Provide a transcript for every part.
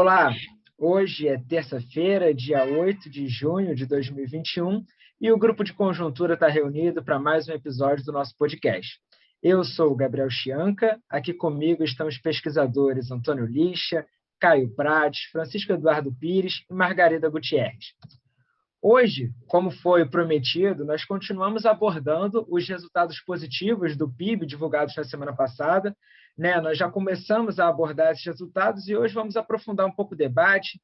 Olá, hoje é terça-feira, dia 8 de junho de 2021, e o Grupo de Conjuntura está reunido para mais um episódio do nosso podcast. Eu sou o Gabriel Chianca, aqui comigo estão os pesquisadores Antônio Lixa, Caio Prates, Francisco Eduardo Pires e Margarida Gutierrez. Hoje, como foi prometido, nós continuamos abordando os resultados positivos do PIB divulgados na semana passada. Nós já começamos a abordar esses resultados e hoje vamos aprofundar um pouco o debate,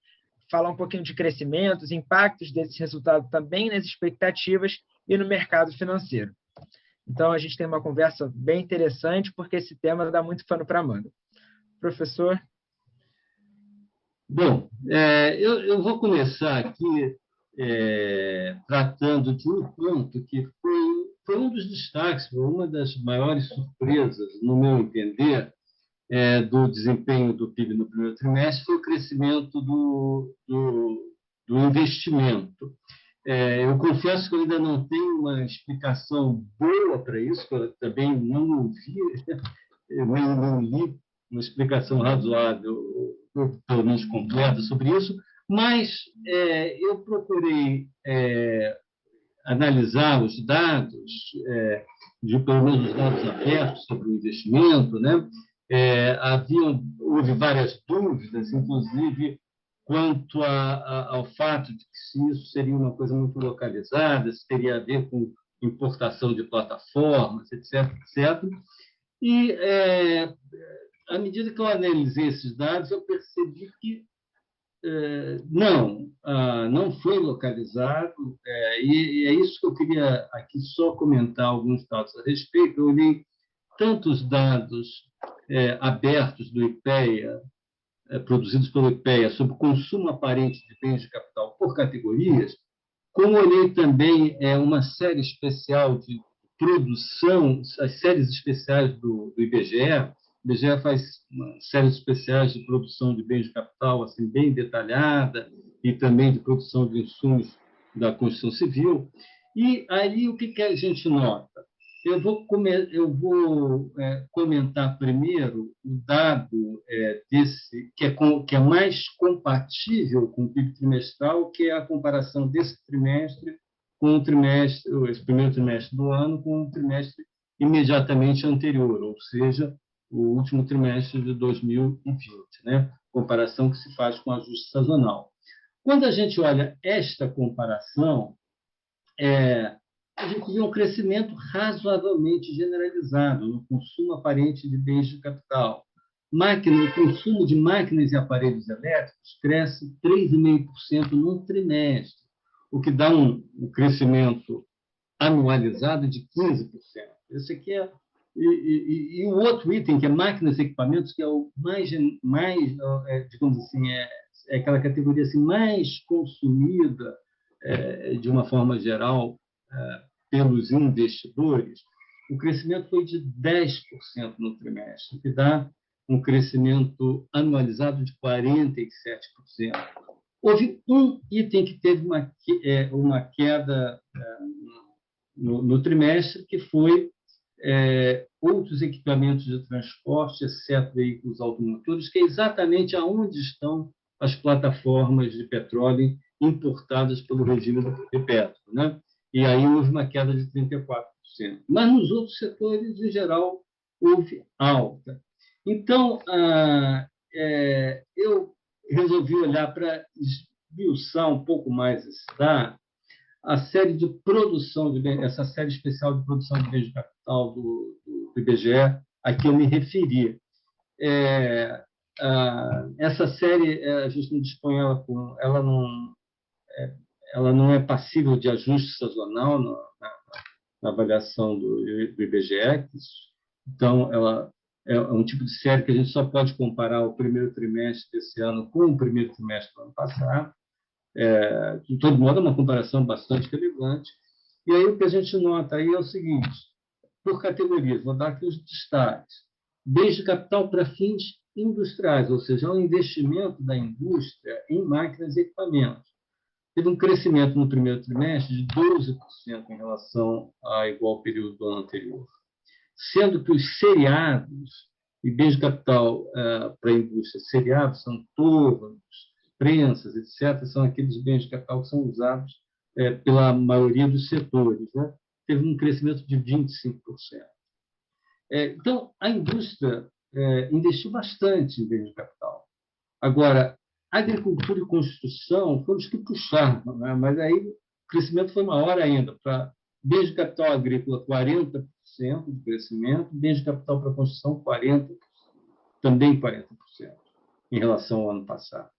falar um pouquinho de crescimento, os impactos desses resultados também nas expectativas e no mercado financeiro. Então, a gente tem uma conversa bem interessante, porque esse tema dá muito pano para manga. Professor? Bom, eu vou começar aqui tratando de um ponto que foi um dos destaques, foi uma das maiores surpresas, no meu entender, do desempenho do PIB no primeiro trimestre, foi o crescimento do investimento. Eu confesso que eu ainda não tenho uma explicação boa para isso, que eu também não ouvi, não li uma explicação razoável, pelo menos completa, sobre isso, mas eu procurei analisar os dados, pelo menos os dados abertos sobre o investimento, né? Houve várias dúvidas, inclusive quanto ao fato de que se isso seria uma coisa muito localizada, se teria a ver com importação de plataformas, etc., etc. E, à medida que eu analisei esses dados, eu percebi que não foi localizado, e é isso que eu queria aqui só comentar alguns dados a respeito. Eu olhei tanto os dados abertos do IPEA, produzidos pelo IPEA, sobre o consumo aparente de bens de capital por categorias, como olhei também uma série especial de produção, as séries especiais do IBGE. O IBGE faz séries especiais de produção de bens de capital assim, bem detalhada, e também de produção de insumos da construção civil. E aí o que a gente nota? Eu vou comentar primeiro o dado desse, que é mais compatível com o PIB trimestral, que é a comparação desse trimestre com o trimestre, esse primeiro trimestre do ano, com o trimestre imediatamente anterior, ou seja, o último trimestre de 2020, né? Comparação que se faz com ajuste sazonal. Quando a gente olha esta comparação, a gente vê um crescimento razoavelmente generalizado no consumo aparente de bens de capital. O consumo de máquinas e aparelhos elétricos cresce 3,5% num trimestre, o que dá um crescimento anualizado de 15%. Esse aqui e o outro item, que é máquinas e equipamentos, que é o mais digamos assim, é aquela categoria assim, mais consumida, de uma forma geral, pelos investidores, o crescimento foi de 10% no trimestre, o que dá um crescimento anualizado de 47%. Houve um item que teve uma queda no trimestre, que foi outros equipamentos de transporte, exceto veículos automotores, que é exatamente aonde estão as plataformas de petróleo importadas pelo regime do Petro, né? E aí houve uma queda de 34%. Mas nos outros setores, em geral, houve alta. Então, eu resolvi olhar para esmiuçar um pouco mais esse dado, a série de produção de bens, essa série especial de produção de bens de capital do IBGE, a que eu me referi. Essa série, a gente não dispõe ela não é passível de ajuste sazonal na avaliação do IBGE. Então, ela é um tipo de série que a gente só pode comparar o primeiro trimestre desse ano com o primeiro trimestre do ano passado. De todo modo, é uma comparação bastante relevante. E aí o que a gente nota aí é o seguinte, por categorias, vou dar aqui os destaques. Bens de capital para fins industriais, ou seja, o investimento da indústria em máquinas e equipamentos. Teve um crescimento no primeiro trimestre de 12% em relação ao igual período do ano anterior. Sendo que os seriados E bens de capital para a indústria seriados são tornos, prensas, etc., são aqueles bens de capital que são usados pela maioria dos setores, né? Teve um crescimento de 25%. Então, a indústria investiu bastante em bens de capital. Agora, agricultura e construção foram os que puxaram, né? Mas aí o crescimento foi maior ainda. Para bens de capital agrícola, 40% de crescimento, bens de capital para construção, 40%, também 40% em relação ao ano passado.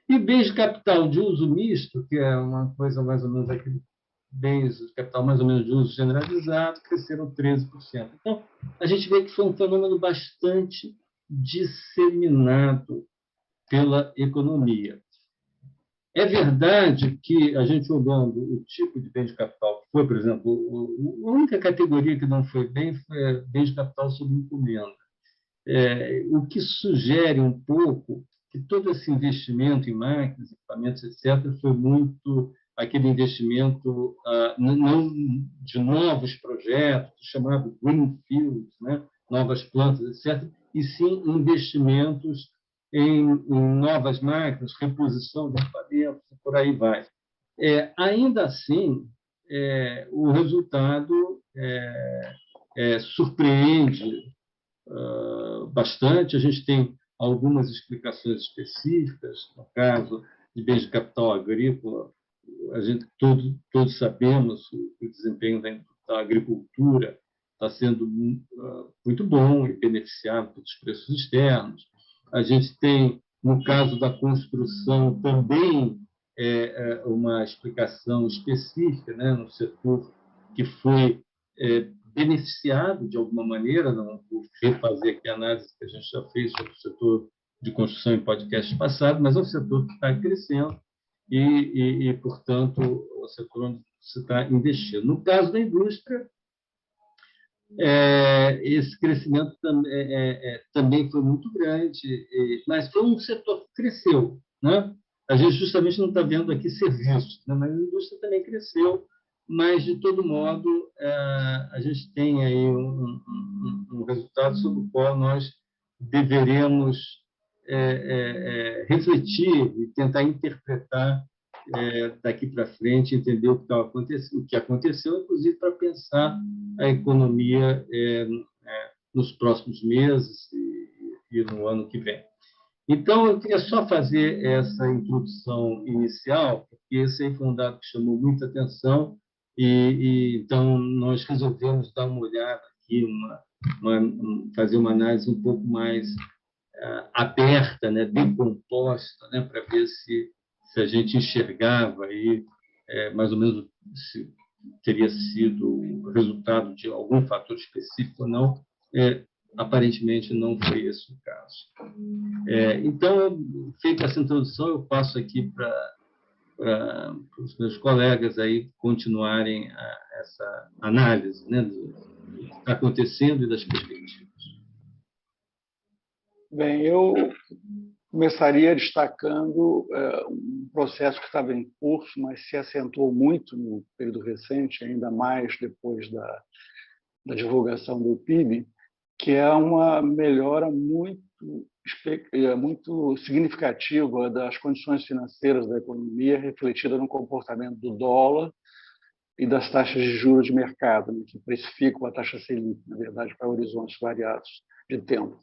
E bens de capital de uso misto, que é uma coisa mais ou menos aquele bens de capital mais ou menos de uso generalizado, cresceram 13%. Então, a gente vê que foi um fenômeno bastante disseminado pela economia. É verdade que a gente olhando o tipo de bem de capital que foi, por exemplo, a única categoria que não foi bem foi bem de capital sob encomenda. O que sugere um pouco que todo esse investimento em máquinas, equipamentos, etc., foi muito aquele investimento não de novos projetos, chamado greenfields, né? Novas plantas, etc., e sim investimentos em novas máquinas, reposição de equipamentos, por aí vai. Ainda assim, o resultado surpreende bastante. A gente tem algumas explicações específicas. No caso de bens de capital agrícola, a gente todos sabemos que o desempenho da agricultura está sendo muito bom e beneficiado pelos preços externos. A gente tem, no caso da construção, também uma explicação específica, né, no setor que foi beneficiado de alguma maneira, não vou refazer aqui a análise que a gente já fez sobre o setor de construção em podcast passado, mas é um setor que está crescendo e, portanto, o setor onde se está investindo. No caso da indústria, esse crescimento também foi muito grande, mas foi um setor que cresceu, né? A gente justamente não está vendo aqui serviços, né? Mas a indústria também cresceu, mas, de todo modo, a gente tem aí um resultado sobre o qual nós deveremos refletir e tentar interpretar daqui para frente, entender o que aconteceu, inclusive para pensar a economia nos próximos meses e no ano que vem. Então, eu queria só fazer essa introdução inicial, porque esse aí foi um dado que chamou muita atenção, então nós resolvemos dar uma olhada aqui, fazer uma análise um pouco mais aberta, né, decomposta, né, para ver se a gente enxergava aí, mais ou menos se teria sido resultado de algum fator específico ou não. Aparentemente não foi esse o caso. Então, feita essa introdução, eu passo aqui para os meus colegas aí continuarem essa análise, né, do que está acontecendo e das perspectivas. Bem, eu começaria destacando um processo que estava em curso, mas se acentuou muito no período recente, ainda mais depois da divulgação do PIB, que é uma melhora muito significativa das condições financeiras da economia, refletida no comportamento do dólar e das taxas de juros de mercado, né, que precificam a taxa Selic, na verdade, para horizontes variados de tempo.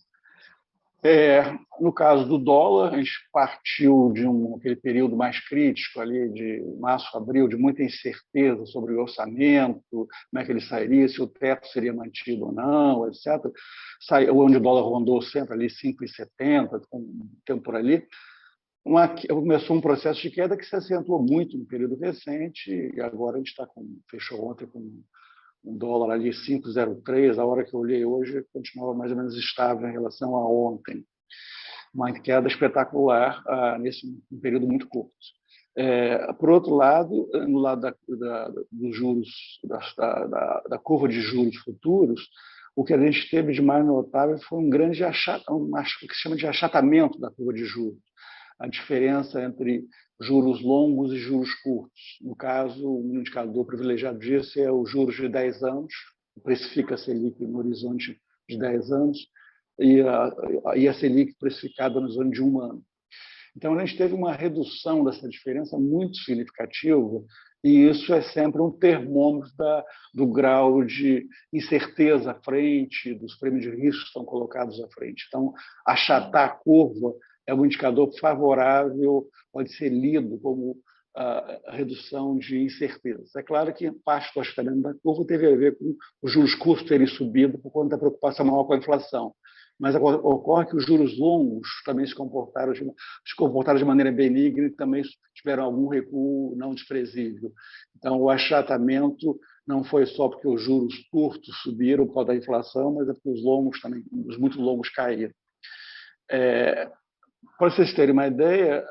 No caso do dólar, a gente partiu de aquele período mais crítico, ali de março, abril, de muita incerteza sobre o orçamento, como é que ele sairia, se o teto seria mantido ou não, etc. Onde o dólar rondou sempre ali 5,70, com um tempo por ali. Começou um processo de queda que se acentuou muito no período recente, e agora a gente fechou ontem com um dólar ali 5,03, a hora que eu olhei hoje continuava mais ou menos estável em relação a ontem. Uma queda espetacular nesse período muito curto. Por outro lado, no lado dos juros, da curva de juros futuros, o que a gente teve de mais notável foi um grande o que se chama de achatamento da curva de juros. A diferença entre juros longos e juros curtos. No caso, um indicador privilegiado disso é os juros de 10 anos, precifica a Selic no horizonte de 10 anos, e a Selic precificada na zona de 1 ano. Então, a gente teve uma redução dessa diferença muito significativa, e isso é sempre um termômetro do grau de incerteza à frente, dos prêmios de risco que estão colocados à frente. Então, achatar a curva é um indicador favorável, pode ser lido como a redução de incertezas. É claro que parte do achatamento da curva teve a ver com os juros curtos terem subido por conta da preocupação maior com a inflação. Mas ocorre que os juros longos também se comportaram de maneira benigna e também tiveram algum recuo não desprezível. Então, o achatamento não foi só porque os juros curtos subiram por causa da inflação, mas é porque os longos também, os muito longos caíram. Para vocês terem uma ideia,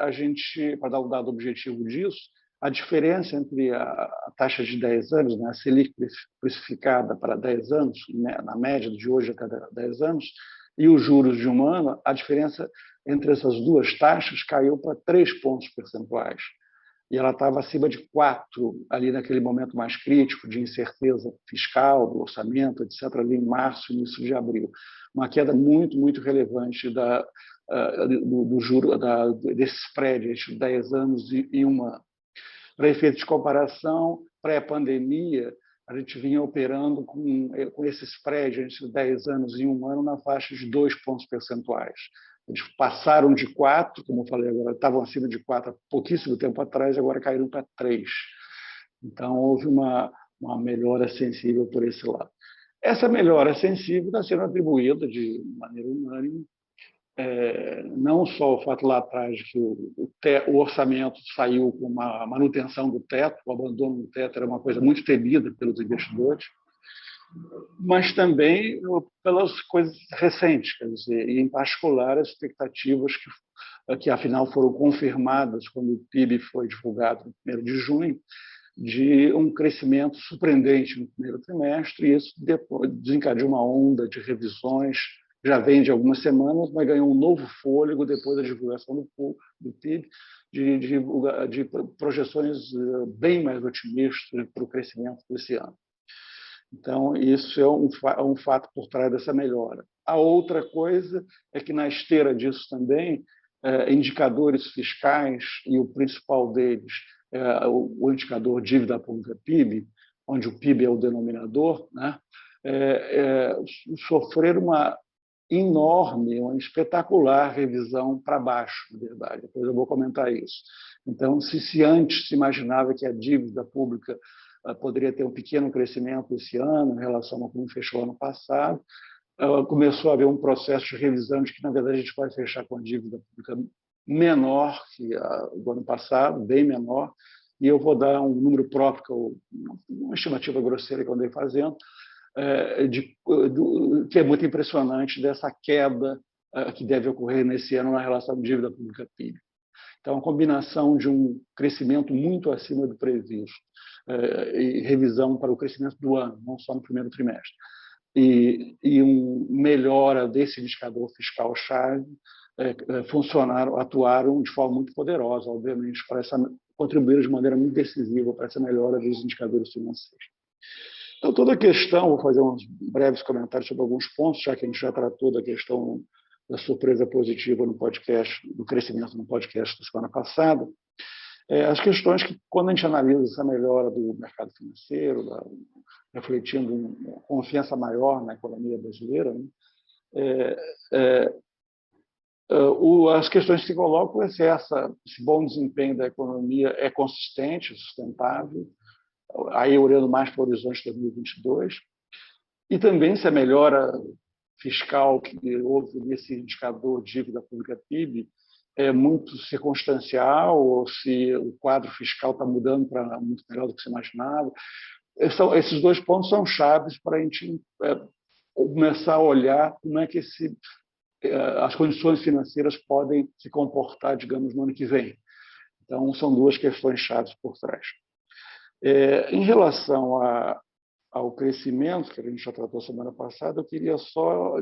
para dar um dado objetivo disso, a diferença entre a taxa de 10 anos, né, a Selic precificada para 10 anos, né, na média de hoje a cada 10 anos, e os juros de 1 ano, a diferença entre essas duas taxas caiu para 3 pontos percentuais. E ela estava acima de 4, ali naquele momento mais crítico de incerteza fiscal, do orçamento, etc., ali em março, início de abril. Uma queda muito, muito relevante do juro, desse spread entre 10 anos e 1 ano. Para efeito de comparação, pré-pandemia, a gente vinha operando com esse spread entre 10 anos e 1 ano na faixa de 2 pontos percentuais. Eles passaram de 4, como eu falei agora, estavam acima de 4 há pouquíssimo tempo atrás, agora caíram para 3. Então, houve uma melhora sensível por esse lado. Essa melhora sensível está sendo atribuída de maneira unânime, não só o fato lá atrás de que o orçamento saiu com uma manutenção do teto, o abandono do teto era uma coisa muito temida pelos investidores, mas também pelas coisas recentes, quer dizer, e em particular as expectativas que afinal foram confirmadas quando o PIB foi divulgado no 1º de junho, de um crescimento surpreendente no primeiro trimestre, e isso depois desencadeou uma onda de revisões, já vem de algumas semanas, mas ganhou um novo fôlego depois da divulgação do PIB, de projeções bem mais otimistas para o crescimento desse ano. Então, isso é um fato por trás dessa melhora. A outra coisa é que, na esteira disso também, indicadores fiscais, e o principal deles é o indicador dívida pública PIB, onde o PIB é o denominador, né, sofreram uma enorme, uma espetacular revisão para baixo, na verdade. Depois eu vou comentar isso. Então, se antes se imaginava que a dívida pública poderia ter um pequeno crescimento esse ano em relação a como fechou ano passado, começou a haver um processo de revisão de que, na verdade, a gente vai fechar com a dívida pública menor que a do ano passado, bem menor, e eu vou dar um número próprio, uma estimativa grosseira que eu andei fazendo, que é muito impressionante, dessa queda que deve ocorrer nesse ano na relação dívida pública-PIB. Então, a combinação de um crescimento muito acima do previsto e revisão para o crescimento do ano, não só no primeiro trimestre, e uma melhora desse indicador fiscal-chave, atuaram de forma muito poderosa, obviamente, para contribuir de maneira muito decisiva para essa melhora dos indicadores financeiros. Então, toda a questão, vou fazer uns breves comentários sobre alguns pontos, já que a gente já tratou da questão da surpresa positiva no podcast, do crescimento no podcast da semana passada. As questões que, quando a gente analisa essa melhora do mercado financeiro, refletindo uma confiança maior na economia brasileira, né, as questões que se colocam é se esse bom desempenho da economia é consistente, sustentável, aí olhando mais para o horizonte de 2022, e também se a melhora fiscal que houve nesse indicador dívida pública-PIB é muito circunstancial, ou se o quadro fiscal está mudando para muito melhor do que se imaginava. Esses 2 pontos são chaves para a gente começar a olhar como é que as condições financeiras podem se comportar, digamos, no ano que vem. Então, são 2 questões chaves por trás. Em relação ao crescimento, que a gente já tratou semana passada, eu queria só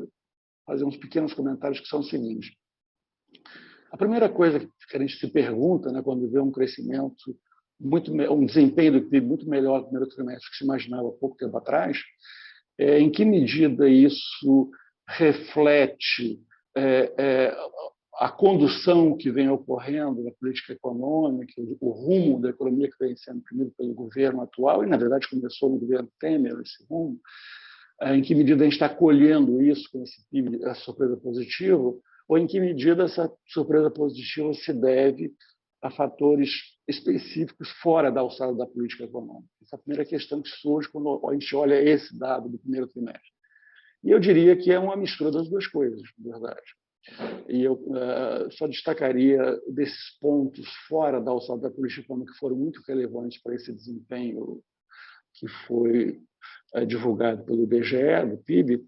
fazer uns pequenos comentários que são os seguintes. A primeira coisa que a gente se pergunta, né, quando vê um crescimento, um desempenho do PIB muito melhor no primeiro trimestre que se imaginava há pouco tempo atrás, é em que medida isso reflete a condução que vem ocorrendo na política econômica, o rumo da economia que vem sendo imprimido pelo governo atual, e, na verdade, começou no governo Temer, esse rumo, em que medida a gente está colhendo isso com esse PIB, essa surpresa positiva, ou em que medida essa surpresa positiva se deve a fatores específicos fora da alçada da política econômica. Essa é a primeira questão que surge quando a gente olha esse dado do primeiro trimestre. E eu diria que é uma mistura das duas coisas, na verdade. E eu só destacaria desses pontos fora da alçada da política econômica que foram muito relevantes para esse desempenho que foi divulgado pelo IBGE, do PIB,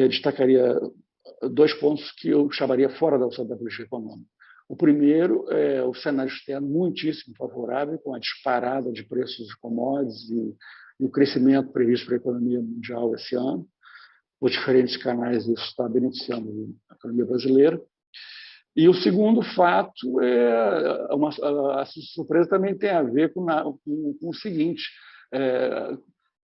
destacaria 2 pontos que eu chamaria fora da alçada da política econômica. O primeiro é o cenário externo muitíssimo favorável, com a disparada de preços de commodities e o crescimento previsto para a economia mundial esse ano. Por diferentes canais, isso está beneficiando a economia brasileira. E o segundo fato a surpresa também tem a ver com o seguinte: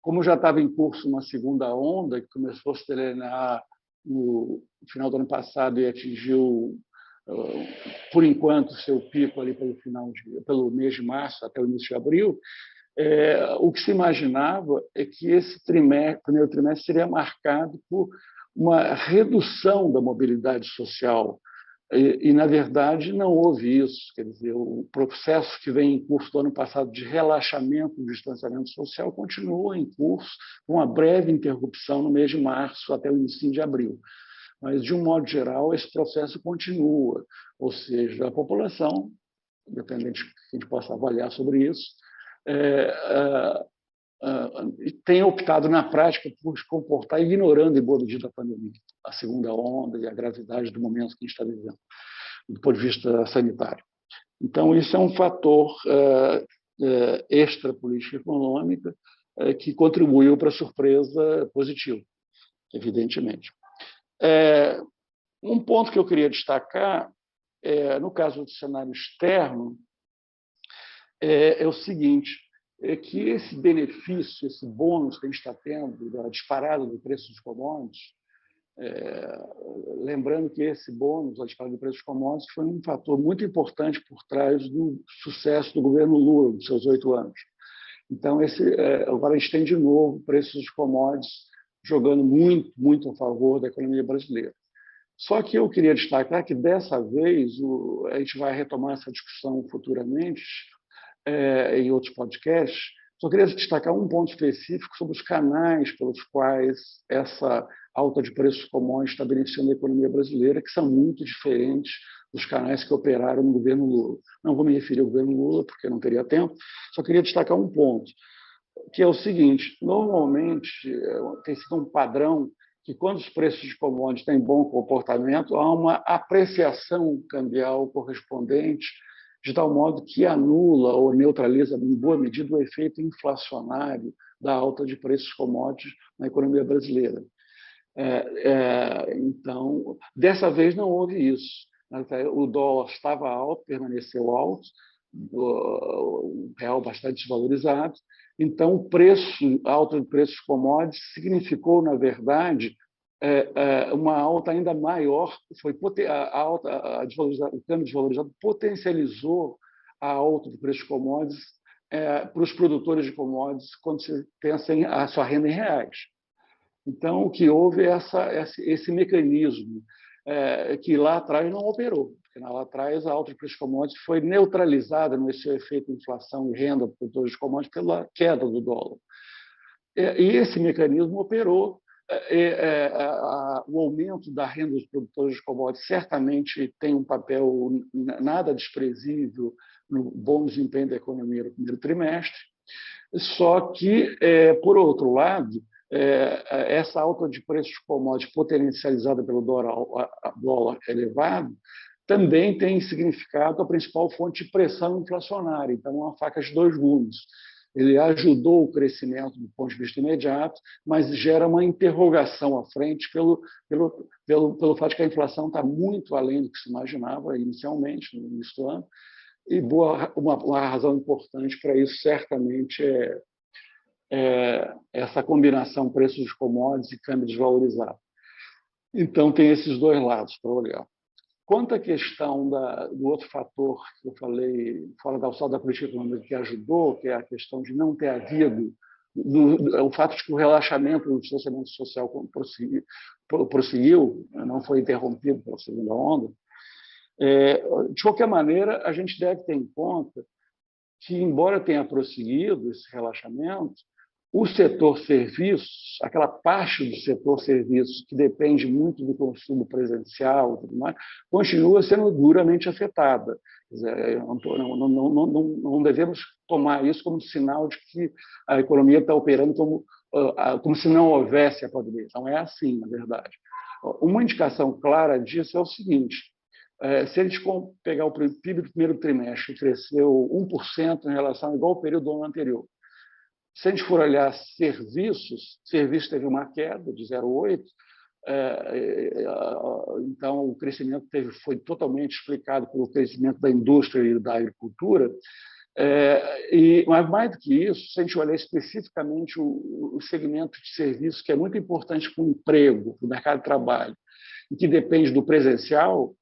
como já estava em curso uma segunda onda, que começou a se delinear no final do ano passado e atingiu, por enquanto, seu pico ali pelo mês de março até o início de abril, o que se imaginava é que esse primeiro trimestre seria marcado por uma redução da mobilidade social. E, na verdade, não houve isso. Quer dizer, o processo que vem em curso do ano passado de relaxamento do distanciamento social continua em curso, com uma breve interrupção no mês de março até o início de abril. Mas, de um modo geral, esse processo continua. Ou seja, a população, independente do que a gente possa avaliar sobre isso, tem optado, na prática, por se comportar ignorando, em boa medida, a pandemia, a segunda onda e a gravidade do momento que a gente está vivendo, do ponto de vista sanitário. Então, isso é um fator extra política econômica que contribuiu para a surpresa positiva, evidentemente. Um ponto que eu queria destacar, no caso do cenário externo, é o seguinte: que esse benefício, esse bônus que a gente está tendo da disparada do preço dos commodities, lembrando que esse bônus, a disparada do preço dos commodities, foi um fator muito importante por trás do sucesso do governo Lula, dos seus 8 anos. Então, agora a gente tem de novo preços dos commodities jogando muito, muito a favor da economia brasileira. Só que eu queria destacar que, dessa vez, a gente vai retomar essa discussão futuramente, em outros podcasts. Só queria destacar um ponto específico sobre os canais pelos quais essa alta de preços commodities está beneficiando a economia brasileira, que são muito diferentes dos canais que operaram no governo Lula. Não vou me referir ao governo Lula, porque não teria tempo, só queria destacar um ponto, que é o seguinte: normalmente tem sido um padrão que, quando os preços de commodities têm bom comportamento, há uma apreciação cambial correspondente, de tal modo que anula ou neutraliza, em boa medida, o efeito inflacionário da alta de preços commodities na economia brasileira. Então, dessa vez não houve isso. O dólar estava alto, permaneceu alto, o real bastante desvalorizado. Então, a alta de preços commodities significou, na verdade, uma alta ainda maior. O câmbio desvalorizado potencializou a alta do preço de commodities para os produtores de commodities quando se pensa a sua renda em reais. Então, o que houve é esse mecanismo que lá atrás não operou, porque lá atrás a alta de preço de commodities foi neutralizada no seu efeito de inflação e renda dos produtores de commodities pela queda do dólar. E esse mecanismo operou. O aumento da renda dos produtores de commodities certamente tem um papel nada desprezível no bom desempenho da economia no primeiro trimestre, só que, por outro lado, essa alta de preços de commodities potencializada pelo dólar elevado também tem significado a principal fonte de pressão inflacionária. Então, é uma faca de 2 gumes. Ele ajudou o crescimento do ponto de vista imediato, mas gera uma interrogação à frente pelo fato de que a inflação está muito além do que se imaginava inicialmente, no início do ano, e uma razão importante para isso certamente é essa combinação preços de commodities e câmbio desvalorizado. Então, tem esses dois lados para olhar. Quanto à questão do outro fator que eu falei, fora da alçada da política econômica, que ajudou, que é a questão de não ter havido, o fato de que o relaxamento do distanciamento social prosseguiu, não foi interrompido pela segunda onda. De qualquer maneira, a gente deve ter em conta que, embora tenha prosseguido esse relaxamento, o setor serviços, aquela parte do setor serviços que depende muito do consumo presencial e tudo mais, continua sendo duramente afetada. Não devemos tomar isso como sinal de que a economia está operando como se não houvesse a pandemia. Não é assim, na verdade. Uma indicação clara disso é o seguinte: se a gente pegar o PIB do primeiro trimestre, que cresceu 1% em relação ao igual período do ano anterior. Se a gente for olhar serviços teve uma queda de 0,8%, então o crescimento foi totalmente explicado pelo crescimento da indústria e da agricultura, mas mais do que isso, se a gente olhar especificamente o segmento de serviços, que é muito importante para o emprego, para o mercado de trabalho, e que depende do presencial,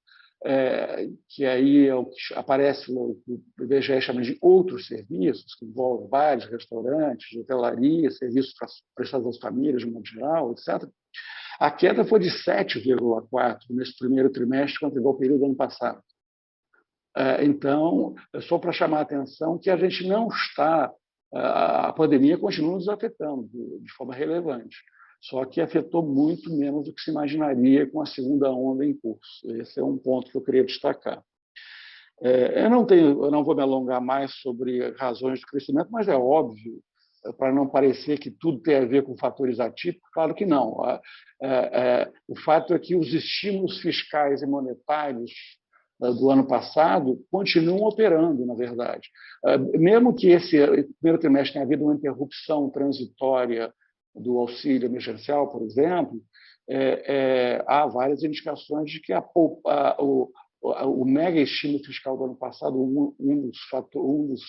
que aí é o que aparece no IBGE chama de outros serviços, que envolvem bares, restaurantes, hotelaria, serviços prestados às famílias, de modo geral, etc. A queda foi de 7,4% nesse primeiro trimestre, contra o igual período do ano passado. Então, é só para chamar a atenção que a gente não está... A pandemia continua nos afetando de forma relevante, só que afetou muito menos do que se imaginaria com a segunda onda em curso. Esse é um ponto que eu queria destacar. Eu não vou me alongar mais sobre razões de crescimento, mas é óbvio, para não parecer que tudo tem a ver com fatores atípicos, claro que não. O fato é que os estímulos fiscais e monetários do ano passado continuam operando, na verdade. Mesmo que esse primeiro trimestre tenha havido uma interrupção transitória do auxílio emergencial, por exemplo, há várias indicações de que o mega estímulo fiscal do ano passado, um dos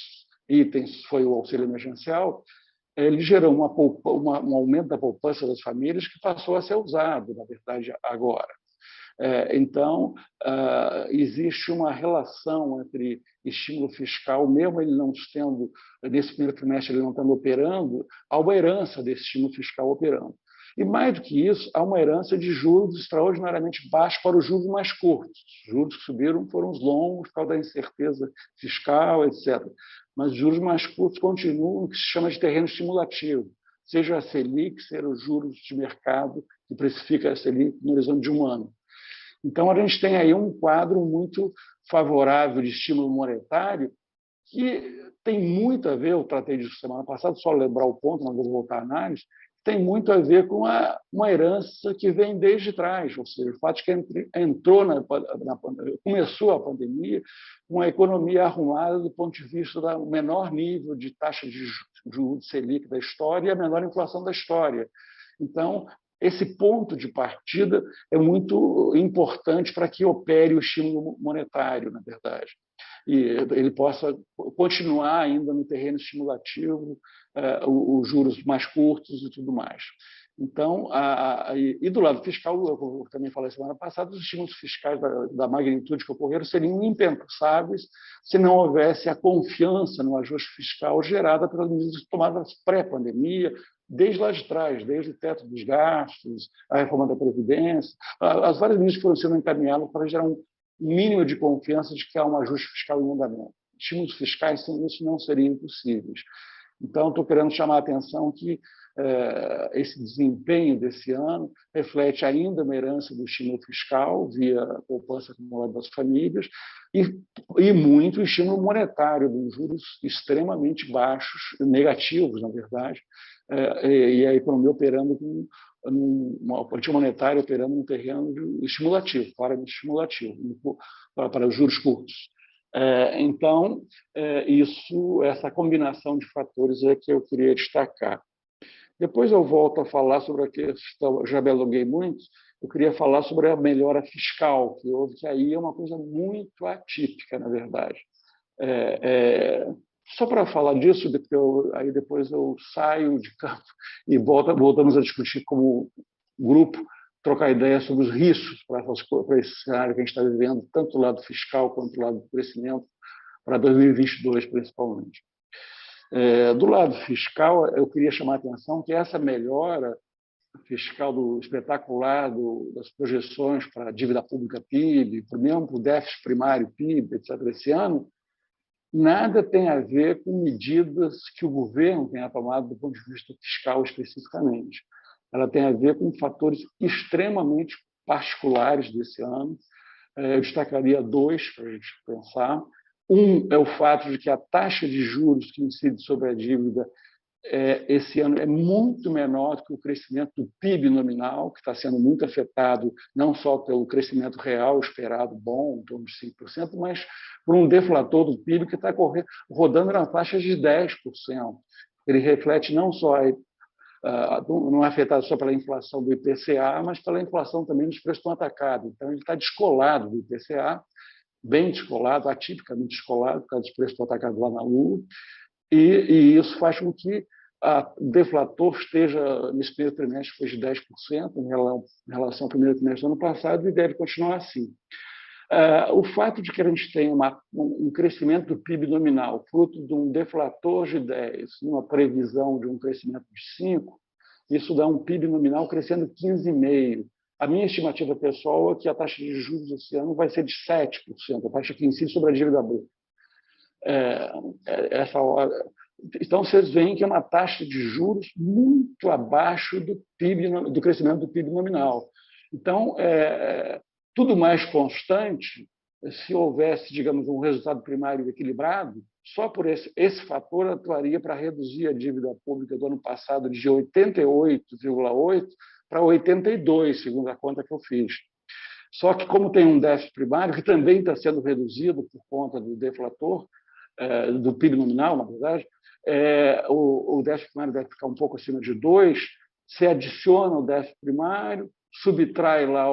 itens foi o auxílio emergencial, ele gerou um aumento da poupança das famílias que passou a ser usado, na verdade, agora. Então, existe uma relação entre estímulo fiscal, mesmo ele não estando, nesse primeiro trimestre, ele não estando operando, há uma herança desse estímulo fiscal operando. E, mais do que isso, há uma herança de juros extraordinariamente baixos para os juros mais curtos. Os juros que subiram foram os longos, por causa da incerteza fiscal, etc. Mas os juros mais curtos continuam, o que se chama de terreno estimulativo, seja a Selic, seja os juros de mercado, que precifica a Selic no horizonte de um ano. Então, a gente tem aí um quadro muito favorável de estímulo monetário que tem muito a ver, eu tratei disso semana passada, só lembrar o ponto, não vou voltar à análise, tem muito a ver com uma herança que vem desde trás, ou seja, o fato de que começou a pandemia com a economia arrumada do ponto de vista do menor nível de taxa de juros Selic da história e a menor inflação da história. Então, esse ponto de partida é muito importante para que opere o estímulo monetário, na verdade, e ele possa continuar ainda no terreno estimulativo, os juros mais curtos e tudo mais. Então, e do lado fiscal, eu também falei semana passada, os estímulos fiscais da magnitude que ocorreram seriam impensáveis se não houvesse a confiança no ajuste fiscal gerada pelas medidas tomadas pré-pandemia, desde lá de trás, desde o teto dos gastos, a reforma da Previdência, as várias medidas que foram sendo encaminhadas para gerar um mínimo de confiança de que há um ajuste fiscal em andamento. Estímulos fiscais, sem isso, não seriam impossíveis. Então, estou querendo chamar a atenção que esse desempenho desse ano reflete ainda uma herança do estímulo fiscal via poupança acumulada das famílias e muito estímulo monetário, de juros extremamente baixos, negativos, na verdade, e a economia operando com uma política monetária operando num terreno estimulativo, claramente estimulativo, para os juros curtos. Então, essa combinação de fatores é que eu queria destacar. Depois eu volto a falar sobre a questão, já dialoguei muito, eu queria falar sobre a melhora fiscal que houve, que aí é uma coisa muito atípica, na verdade. Só para falar disso, aí depois eu saio de campo e voltamos a discutir como grupo trocar ideia sobre os riscos para esse cenário que a gente está vivendo, tanto do lado fiscal quanto do lado do crescimento, para 2022, principalmente. Do lado fiscal, eu queria chamar a atenção que essa melhora fiscal espetacular das projeções para a dívida pública PIB, mesmo para o déficit primário PIB, etc., esse ano, nada tem a ver com medidas que o governo tenha tomado do ponto de vista fiscal especificamente. Ela tem a ver com fatores extremamente particulares desse ano. Eu destacaria dois para a gente pensar. Um é o fato de que a taxa de juros que incide sobre a dívida esse ano é muito menor do que o crescimento do PIB nominal, que está sendo muito afetado não só pelo crescimento real esperado bom, em torno de 5%, mas por um deflator do PIB que está rodando na faixa de 10%. Ele reflete não só não é afetado só pela inflação do IPCA, mas pela inflação também dos preços no atacado. Então, ele está descolado do IPCA, bem descolado, atipicamente descolado, por causa dos preços do atacado lá na Lua, e isso faz com que o deflator esteja, nesse primeiro trimestre, foi de 10% em relação ao primeiro trimestre do ano passado e deve continuar assim. O fato de que a gente tem um crescimento do PIB nominal, fruto de um deflator de 10, uma previsão de um crescimento de 5, isso dá um PIB nominal crescendo 15,5%. A minha estimativa pessoal é que a taxa de juros esse ano vai ser de 7%, a taxa que incide sobre a dívida bruta. Essa hora. Então, vocês veem que é uma taxa de juros muito abaixo do PIB, do crescimento do PIB nominal. Então, tudo mais constante, se houvesse, digamos, um resultado primário equilibrado, só por esse fator atuaria para reduzir a dívida pública do ano passado de 88,8% para 82%, segundo a conta que eu fiz. Só que, como tem um déficit primário, que também está sendo reduzido por conta do deflator, do PIB nominal, na verdade, o déficit primário deve ficar um pouco acima de 2%, se adiciona o déficit primário, subtrai lá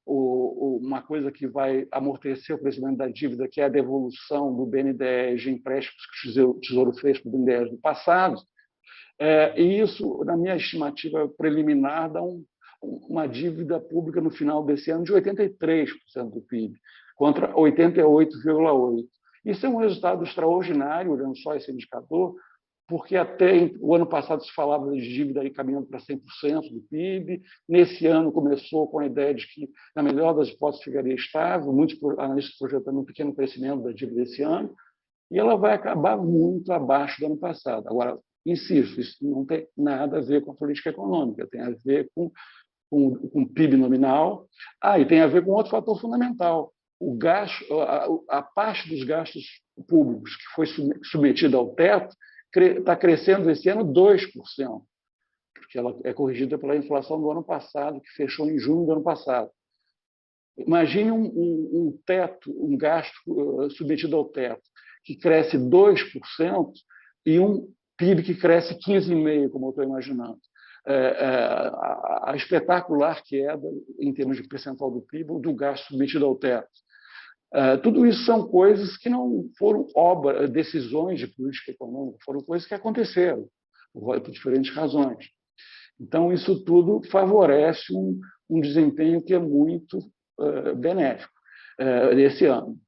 uma coisa que vai amortecer o crescimento da dívida, que é a devolução do BNDES de empréstimos que o Tesouro fez para o BNDES no passado, e isso, na minha estimativa preliminar, dá uma dívida pública no final desse ano de 83% do PIB, contra 88,8%. Isso é um resultado extraordinário, olhando só esse indicador, porque até o ano passado se falava de dívida caminhando para 100% do PIB. Nesse ano começou com a ideia de que, na melhor das hipóteses, ficaria estável, muitos analistas projetando um pequeno crescimento da dívida esse ano, e ela vai acabar muito abaixo do ano passado. Agora, insisto, isso não tem nada a ver com a política econômica, tem a ver com o PIB nominal, e tem a ver com outro fator fundamental. O gasto, a parte dos gastos públicos que foi submetida ao teto está crescendo esse ano 2%, porque ela é corrigida pela inflação do ano passado, que fechou em junho do ano passado. Imagine um teto, um gasto submetido ao teto, que cresce 2% e um PIB que cresce 15,5%, como eu estou imaginando. A espetacular queda, em termos de percentual do PIB, do gasto submetido ao teto. Tudo isso são coisas que não foram decisões de política econômica, foram coisas que aconteceram, por diferentes razões. Então, isso tudo favorece um desempenho que é muito benéfico nesse ano.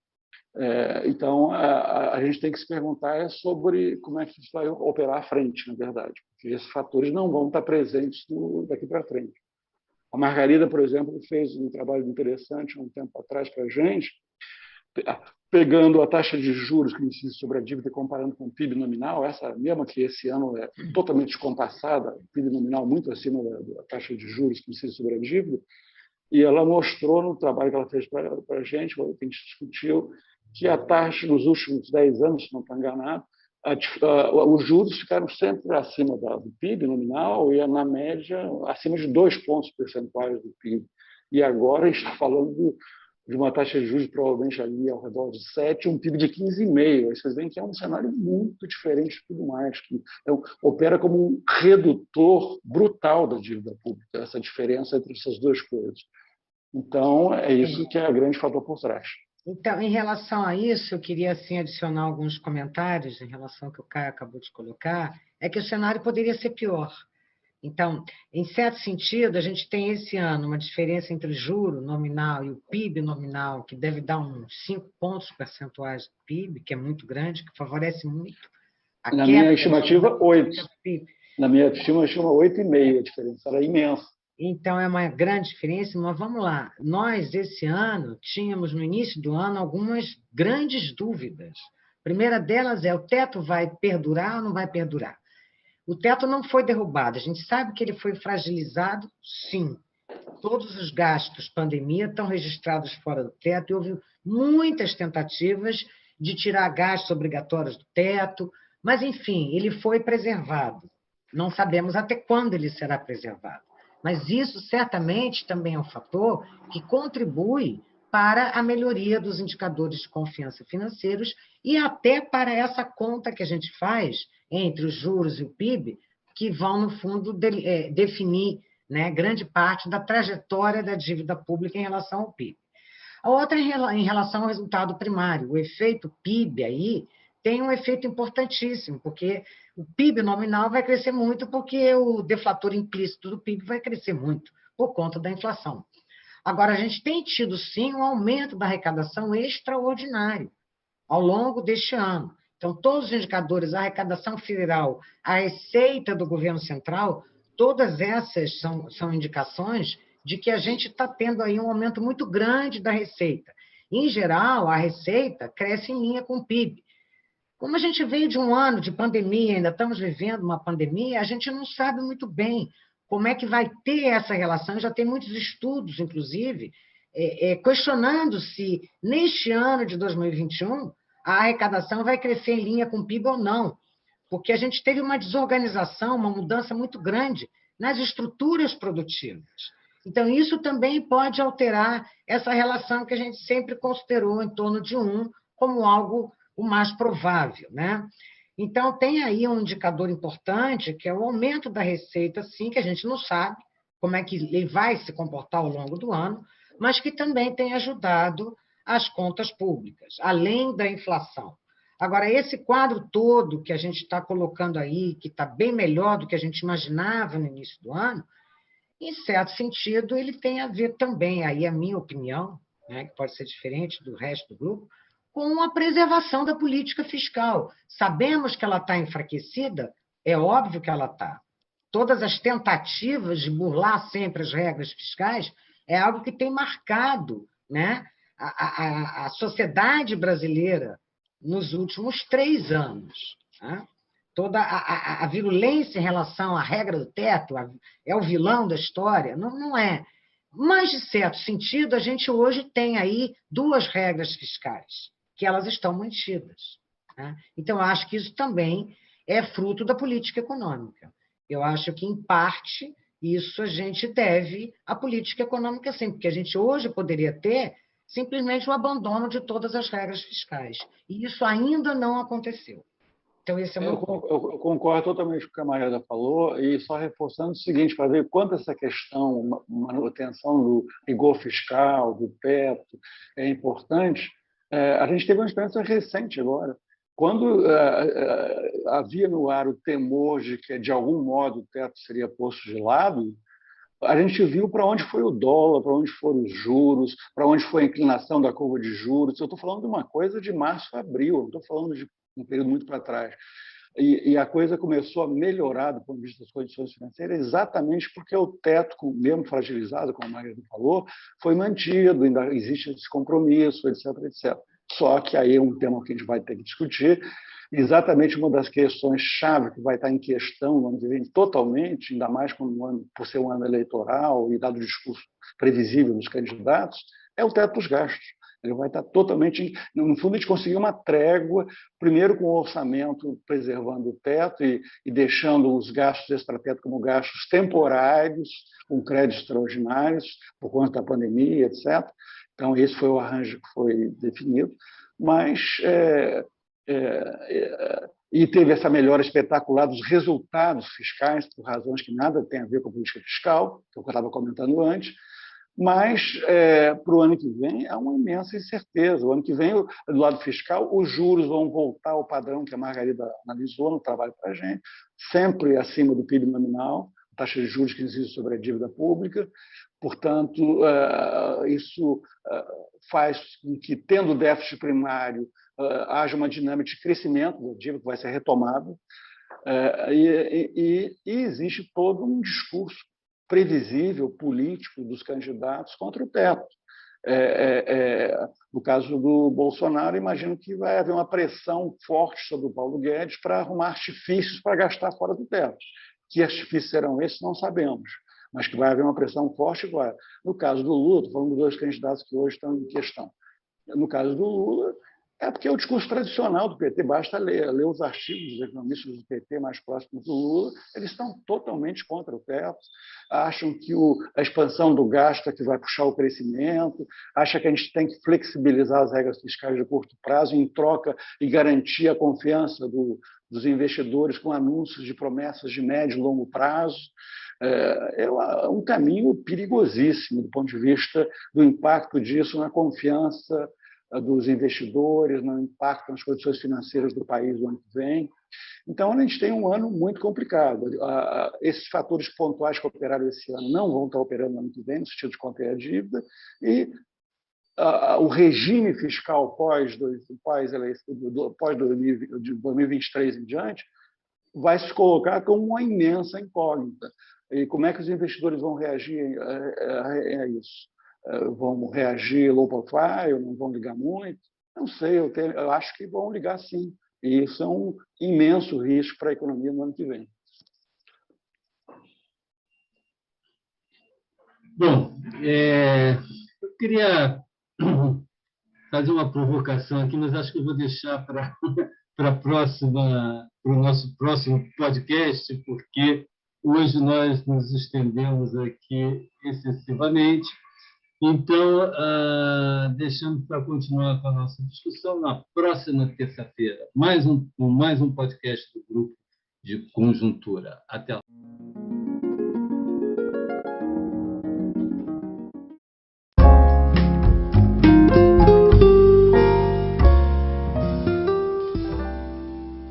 Então, a gente tem que se perguntar sobre como é que isso vai operar à frente, na verdade, porque esses fatores não vão estar presentes daqui para frente. A Margarida, por exemplo, fez um trabalho interessante há um tempo atrás para a gente, pegando a taxa de juros que incide sobre a dívida e comparando com o PIB nominal, essa mesma que esse ano é totalmente descompassada, o PIB nominal muito acima da taxa de juros que incide sobre a dívida, e ela mostrou no trabalho que ela fez para a gente, que a gente discutiu, que a taxa nos últimos 10 anos, se não estou enganado, os juros ficaram sempre acima do PIB nominal e, na média, acima de 2 pontos percentuais do PIB. E agora a gente está falando de uma taxa de juros provavelmente ali ao redor de 7, um PIB de 15,5. Vocês veem que é um cenário muito diferente de tudo mais, que opera como um redutor brutal da dívida pública, essa diferença entre essas duas coisas. Então, é isso que é o grande fator por trás. Então, em relação a isso, eu queria assim, adicionar alguns comentários em relação ao que o Caio acabou de colocar, é que o cenário poderia ser pior. Então, em certo sentido, a gente tem esse ano uma diferença entre o juro nominal e o PIB nominal, que deve dar uns 5 pontos percentuais do PIB, que é muito grande, que favorece muito a Na queda minha da estimativa, dívida 8. pública do PIB. Na minha estimativa, 8,5. A diferença era imensa. Então, é uma grande diferença, mas vamos lá. Nós, esse ano, tínhamos no início do ano algumas grandes dúvidas. A primeira delas é: o teto vai perdurar ou não vai perdurar? O teto não foi derrubado. A gente sabe que ele foi fragilizado, sim. Todos os gastos pandemia estão registrados fora do teto e houve muitas tentativas de tirar gastos obrigatórios do teto, mas, enfim, ele foi preservado. Não sabemos até quando ele será preservado. Mas isso certamente também é um fator que contribui para a melhoria dos indicadores de confiança financeiros e até para essa conta que a gente faz entre os juros e o PIB, que vão, no fundo, definir, né, grande parte da trajetória da dívida pública em relação ao PIB. A outra em relação ao resultado primário. O efeito PIB aí tem um efeito importantíssimo, porque o PIB nominal vai crescer muito, porque o deflator implícito do PIB vai crescer muito, por conta da inflação. Agora, a gente tem tido, sim, um aumento da arrecadação extraordinário ao longo deste ano. Então, todos os indicadores, a arrecadação federal, a receita do governo central, todas essas são indicações de que a gente está tendo aí um aumento muito grande da receita. Em geral, a receita cresce em linha com o PIB. Como a gente veio de um ano de pandemia, ainda estamos vivendo uma pandemia, a gente não sabe muito bem como é que vai ter essa relação. Já tem muitos estudos, inclusive, questionando se, neste ano de 2021, a arrecadação vai crescer em linha com o PIB ou não, porque a gente teve uma desorganização, uma mudança muito grande nas estruturas produtivas. Então, isso também pode alterar essa relação que a gente sempre considerou em torno de 1 como algo o mais provável, né? Então, tem aí um indicador importante, que é o aumento da receita, sim, que a gente não sabe como é que ele vai se comportar ao longo do ano, mas que também tem ajudado as contas públicas, além da inflação. Agora, esse quadro todo que a gente está colocando aí, que está bem melhor do que a gente imaginava no início do ano, em certo sentido, ele tem a ver também, aí a minha opinião, né, que pode ser diferente do resto do grupo, com a preservação da política fiscal. Sabemos que ela está enfraquecida, é óbvio que ela está. Todas as tentativas de burlar sempre as regras fiscais é algo que tem marcado, né, a sociedade brasileira nos últimos 3 anos. Né? Toda a virulência em relação à regra do teto é o vilão da história? Não, não é. Mas, de certo sentido, a gente hoje tem aí 2 regras fiscais, que elas estão mantidas. Né? Então, eu acho que isso também é fruto da política econômica. Eu acho que, em parte, isso a gente deve à política econômica, sim, porque a gente hoje poderia ter simplesmente o abandono de todas as regras fiscais. E isso ainda não aconteceu. Então, esse é o meu ponto. Eu concordo totalmente com o que a Mariana falou, e só reforçando o seguinte, para ver quanto essa questão, manutenção do rigor fiscal, do teto, é importante. A gente teve uma experiência recente agora. Quando havia no ar o temor de que, de algum modo, o teto seria posto de lado, a gente viu para onde foi o dólar, para onde foram os juros, para onde foi a inclinação da curva de juros. Eu estou falando de uma coisa de março a abril, não estou falando de um período muito para trás. E a coisa começou a melhorar do ponto de vista das condições financeiras exatamente porque o teto, mesmo fragilizado, como a Maria falou, foi mantido, ainda existe esse compromisso, etc, etc. Só que aí é um tema que a gente vai ter que discutir. Exatamente uma das questões-chave que vai estar em questão no ano que vem totalmente, ainda mais por ser um ano eleitoral e dado o discurso previsível dos candidatos, é o teto dos gastos. Ele vai estar totalmente... No fundo, a gente conseguiu uma trégua, primeiro com o orçamento preservando o teto e deixando os gastos extrateto como gastos temporários, com créditos extraordinários, por conta da pandemia, etc. Então, esse foi o arranjo que foi definido. Mas... e teve essa melhora espetacular dos resultados fiscais, por razões que nada tem a ver com a política fiscal, que eu estava comentando antes, mas para o ano que vem há uma imensa incerteza. O ano que vem, do lado fiscal, os juros vão voltar ao padrão que a Margarida analisou no trabalho para a gente, sempre acima do PIB nominal, taxa de juros que incide sobre a dívida pública. Portanto, isso faz com que, tendo déficit primário, haja uma dinâmica de crescimento da dívida que vai ser retomada. E existe todo um discurso previsível, político, dos candidatos contra o teto. No caso do Bolsonaro, imagino que vai haver uma pressão forte sobre o Paulo Guedes para arrumar artifícios para gastar fora do teto. Que artifícios serão esses, não sabemos, mas que vai haver uma pressão forte. Vai. No caso do Lula, estou falando dos dois candidatos que hoje estão em questão. No caso do Lula, é porque é o discurso tradicional do PT, basta ler os artigos dos economistas do PT mais próximos do Lula, eles estão totalmente contra o teto, acham que a expansão do gasto é que vai puxar o crescimento, acham que a gente tem que flexibilizar as regras fiscais de curto prazo em troca e garantir a confiança dos investidores com anúncios de promessas de médio e longo prazo. É um caminho perigosíssimo do ponto de vista do impacto disso na confiança dos investidores, no impacto nas condições financeiras do país no ano que vem. Então, a gente tem um ano muito complicado. Esses fatores pontuais que operaram esse ano não vão estar operando no ano que vem, no sentido de conter a dívida, e o regime fiscal pós-2023 em diante vai se colocar como uma imensa incógnita. E como é que os investidores vão reagir a isso? Vão reagir low profile, não vão ligar muito? Não sei, eu acho que vão ligar sim. E isso é um imenso risco para a economia no ano que vem. Bom, eu queria fazer uma provocação aqui, mas acho que eu vou deixar para o nosso próximo podcast, porque hoje nós nos estendemos aqui excessivamente. Então, deixamos para continuar com a nossa discussão na próxima terça-feira. Mais um podcast do Grupo de Conjuntura. Até lá.